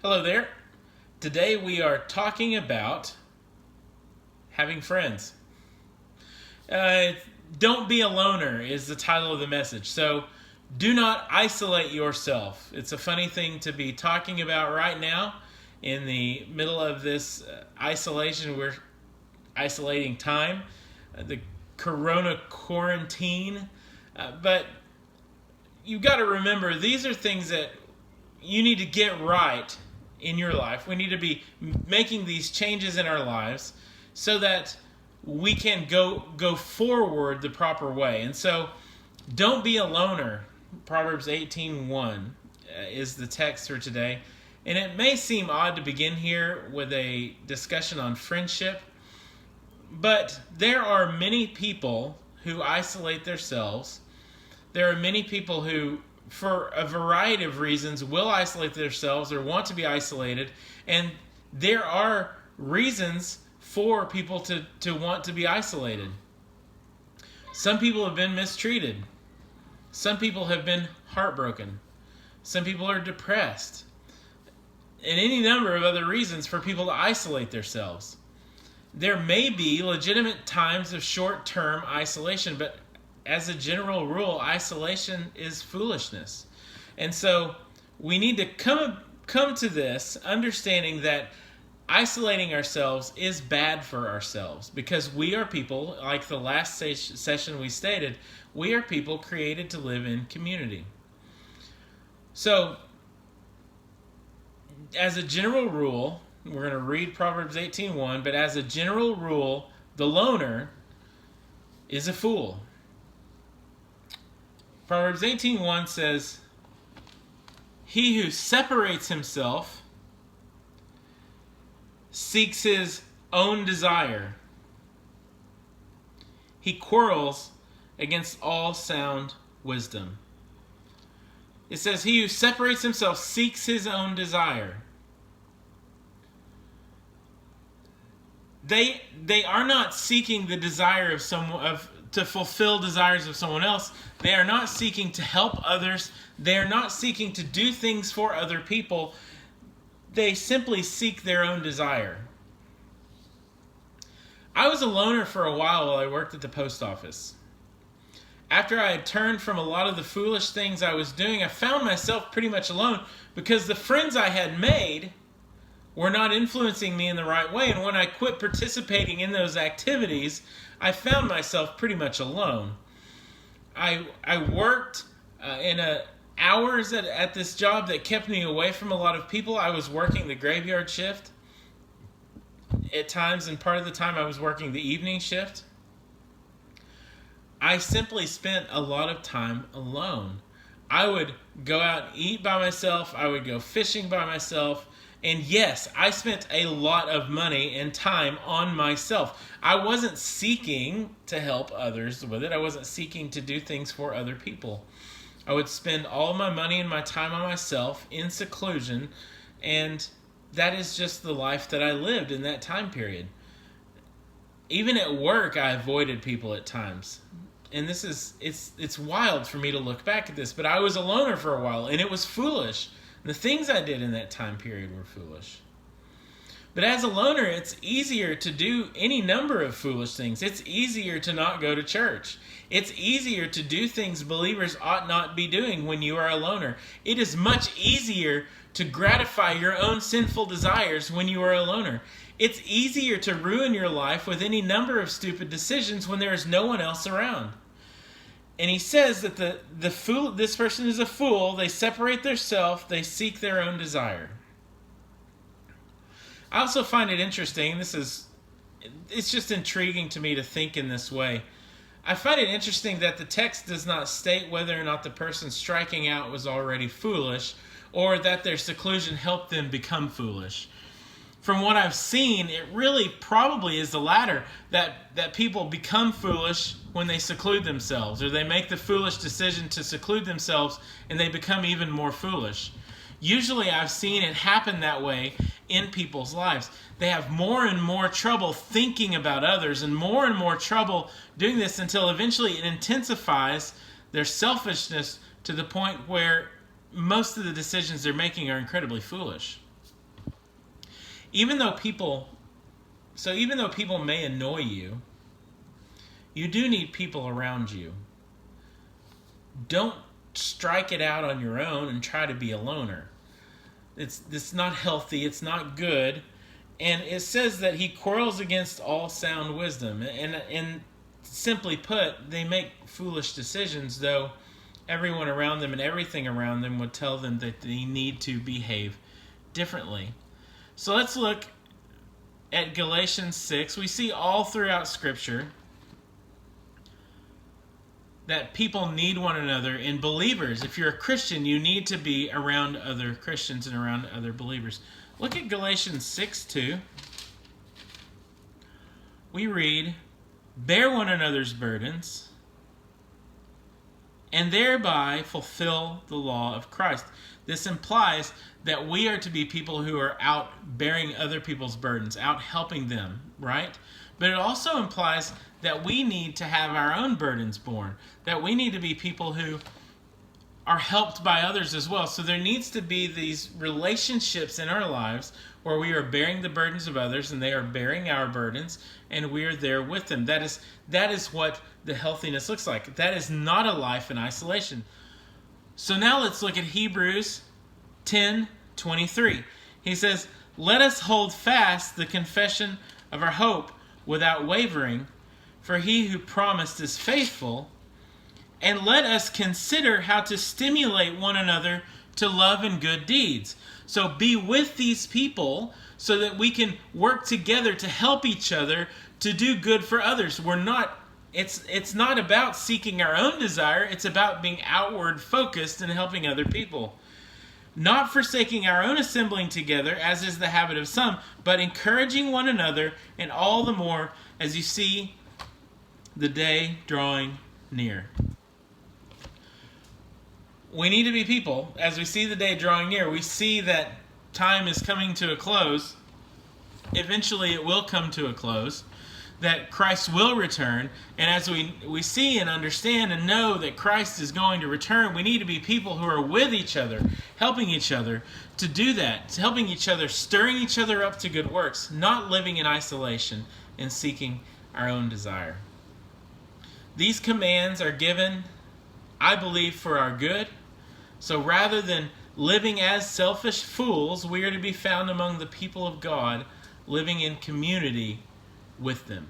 Hello there. Today we are talking about having friends. Uh, don't be a loner is the title of the message. So do not isolate yourself. It's a funny thing to be talking about right now in the middle of this isolation. We're isolating time, the corona quarantine. But you've got to remember these are things that you need to get right in your life. We need to be making these changes in our lives so that we can go forward the proper way. And so don't be a loner. Proverbs 18:1 is the text for today. And it may seem odd to begin here with a discussion on friendship, but there are many people who isolate themselves. There are many people who, for a variety of reasons, will isolate themselves or want to be isolated. And there are reasons for people to want to be isolated. Some people have been mistreated. Some people have been heartbroken. Some people are depressed. And any number of other reasons for people to isolate themselves. There may be legitimate times of short-term isolation, but as a general rule, isolation is foolishness. And so we need to come to this understanding that isolating ourselves is bad for ourselves, because we are people, like the last session we stated, we are people created to live in community. So as a general rule, we're going to read Proverbs 18:1, but as a general rule, the loner is a fool. Proverbs 18:1 says, "He who separates himself seeks his own desire. He quarrels against all sound wisdom." It says, "He who separates himself seeks his own desire." They are not seeking the desire of someone to fulfill desires of someone else. They are not seeking to help others. They are not seeking to do things for other people. They simply seek their own desire. I was a loner for a while I worked at the post office. After I had turned from a lot of the foolish things I was doing, I found myself pretty much alone because the friends I had made were not influencing me in the right way. And when I quit participating in those activities, I found myself pretty much alone. I worked in hours at this job that kept me away from a lot of people. I was working the graveyard shift at times, and part of the time I was working the evening shift. I simply spent a lot of time alone. I would go out and eat by myself. I would go fishing by myself. And yes, I spent a lot of money and time on myself. I wasn't seeking to help others with it. I wasn't seeking to do things for other people. I would spend all my money and my time on myself in seclusion, and that is just the life that I lived in that time period. Even at work, I avoided people at times. And it's wild for me to look back at this, but I was a loner for a while, and it was foolish. The things I did in that time period were foolish. But as a loner, it's easier to do any number of foolish things. It's easier to not go to church. It's easier to do things believers ought not be doing when you are a loner. It is much easier to gratify your own sinful desires when you are a loner. It's easier to ruin your life with any number of stupid decisions when there is no one else around. And he says that this person is a fool. They separate themselves. They seek their own desire. I also find it interesting. It's just intriguing to me to think in this way. I find it interesting that the text does not state whether or not the person striking out was already foolish, or that their seclusion helped them become foolish. From what I've seen, it really probably is the latter, that people become foolish when they seclude themselves, or they make the foolish decision to seclude themselves and they become even more foolish. Usually I've seen it happen that way in people's lives. They have more and more trouble thinking about others and more trouble doing this until eventually it intensifies their selfishness to the point where most of the decisions they're making are incredibly foolish. even though people may annoy you, you do need people around you. Don't strike it out on your own and try to be a loner. It's not healthy. It's not good. And it says that he quarrels against all sound wisdom. And simply put, they make foolish decisions, though everyone around them and everything around them would tell them that they need to behave differently. So let's look at Galatians 6. We see all throughout Scripture that people need one another. And believers, if you're a Christian, you need to be around other Christians and around other believers. Look at Galatians 6:2. We read, "Bear one another's burdens, and thereby fulfill the law of Christ." This implies that we are to be people who are out bearing other people's burdens, out helping them, right? But it also implies that we need to have our own burdens borne, that we need to be people who are helped by others as well. So there needs to be these relationships in our lives where we are bearing the burdens of others and they are bearing our burdens and we are there with them. That is what the healthiness looks like. That is not a life in isolation. So now let's look at Hebrews 10:23. He says, "Let us hold fast the confession of our hope without wavering, for he who promised is faithful. And let us consider how to stimulate one another to love and good deeds." So be with these people so that we can work together to help each other to do good for others. It's not about seeking our own desire. It's about being outward focused and helping other people. Not forsaking our own assembling together, as is the habit of some, but encouraging one another, and all the more as you see the day drawing near. We need to be people. As we see the day drawing near, we see that time is coming to a close. Eventually it will come to a close. That Christ will return. And as we see and understand and know that Christ is going to return, we need to be people who are with each other, helping each other to do that, helping each other, stirring each other up to good works, not living in isolation and seeking our own desire. These commands are given, I believe, for our good. So rather than living as selfish fools, we are to be found among the people of God, living in community with them.